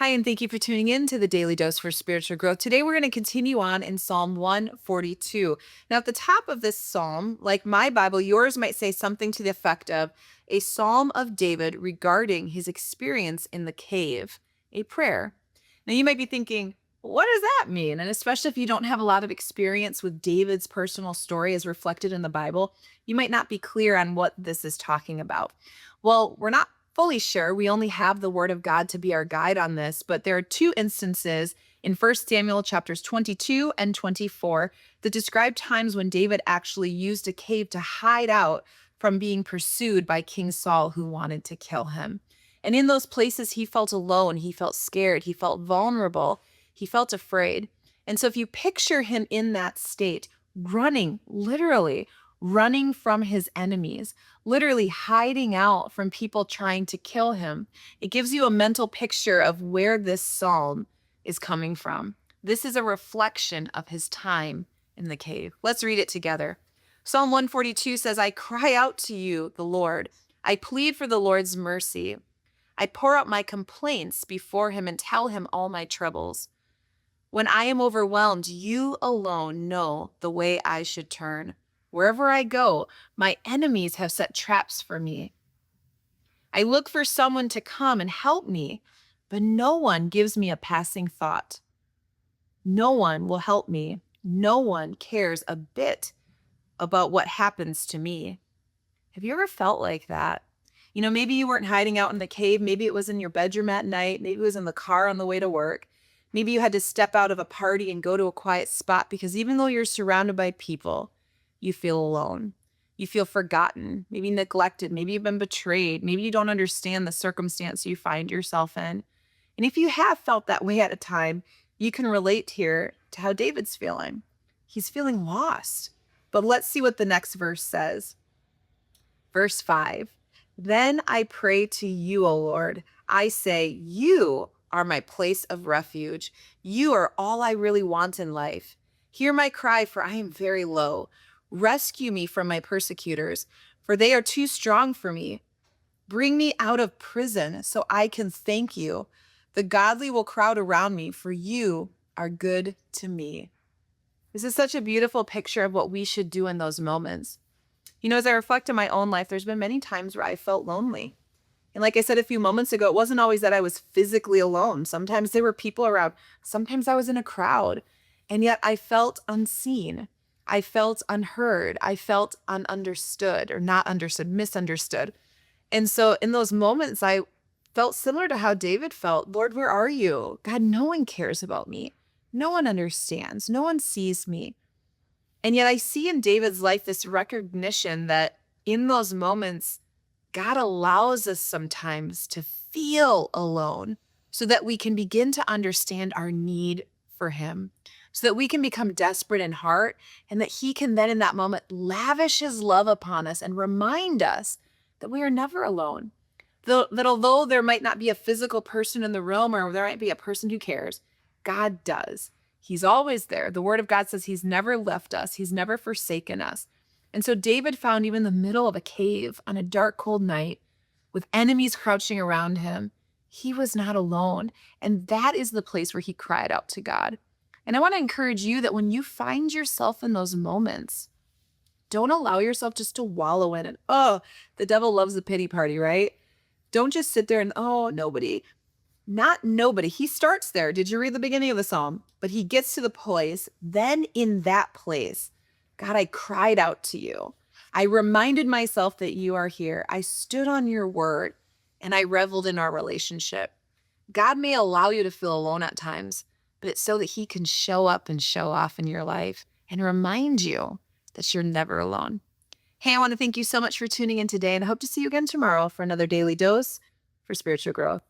Hi, and thank you for tuning in to the Daily Dose for Spiritual Growth. Today, we're going to continue on in Psalm 142. Now, at the top of this psalm, like my Bible, yours might say something to the effect of a psalm of David regarding his experience in the cave, a prayer. Now, you might be thinking, what does that mean? And especially if you don't have a lot of experience with David's personal story as reflected in the Bible, you might not be clear on what this is talking about. Well, we're not fully sure. We only have the word of God to be our guide on this, but there are two instances in 1 Samuel chapters 22 and 24 that describe times when David actually used a cave to hide out from being pursued by King Saul, who wanted to kill him. And in those places, he felt alone, he felt scared, he felt vulnerable, he felt afraid. And so if you picture him in that state, running, literally running from his enemies, literally hiding out from people trying to kill him, it gives you a mental picture of where this psalm is coming from. This is a reflection of his time in the cave. Let's read it together. Psalm 142 says, I cry out to you, the Lord. I plead for the Lord's mercy. I pour out my complaints before him and tell him all my troubles. When I am overwhelmed, you alone know the way I should turn. Wherever I go, my enemies have set traps for me. I look for someone to come and help me, but no one gives me a passing thought. No one will help me. No one cares a bit about what happens to me. Have you ever felt like that? Maybe you weren't hiding out in the cave. Maybe it was in your bedroom at night. Maybe it was in the car on the way to work. Maybe you had to step out of a party and go to a quiet spot because even though you're surrounded by people, you feel alone. You feel forgotten, maybe neglected, maybe you've been betrayed, maybe you don't understand the circumstance you find yourself in. And if you have felt that way at a time, you can relate here to how David's feeling. He's feeling lost. But let's see what the next verse says. Verse 5, Then I pray to you, O Lord. I say, you are my place of refuge. You are all I really want in life. Hear my cry, for I am very low. Rescue me from my persecutors, for they are too strong for me. Bring me out of prison so I can thank you. The godly will crowd around me, for you are good to me. This is such a beautiful picture of what we should do in those moments. As I reflect on my own life, there's been many times where I felt lonely. And like I said a few moments ago, it wasn't always that I was physically alone. Sometimes there were people around. Sometimes I was in a crowd. And yet I felt unseen. I felt unheard. I felt ununderstood or not understood, misunderstood. And so in those moments, I felt similar to how David felt. Lord, where are you? God, no one cares about me. No one understands. No one sees me. And yet I see in David's life this recognition that in those moments, God allows us sometimes to feel alone so that we can begin to understand our need for him, so that we can become desperate in heart, and that he can then in that moment lavish his love upon us and remind us that we are never alone. That although there might not be a physical person in the room or there might be a person who cares, God does. He's always there. The word of God says he's never left us. He's never forsaken us. And so David found even in the middle of a cave on a dark, cold night with enemies crouching around him, he was not alone. And that is the place where he cried out to God. And I want to encourage you that when you find yourself in those moments, don't allow yourself just to wallow in it. Oh, the devil loves a pity party, right? Don't just sit there and, oh, nobody. Not nobody. He starts there. Did you read the beginning of the psalm? But he gets to the place. Then in that place, God, I cried out to you. I reminded myself that you are here. I stood on your word and I reveled in our relationship. God may allow you to feel alone at times, but it's so that he can show up and show off in your life and remind you that you're never alone. Hey, I want to thank you so much for tuning in today, and I hope to see you again tomorrow for another daily dose for spiritual growth.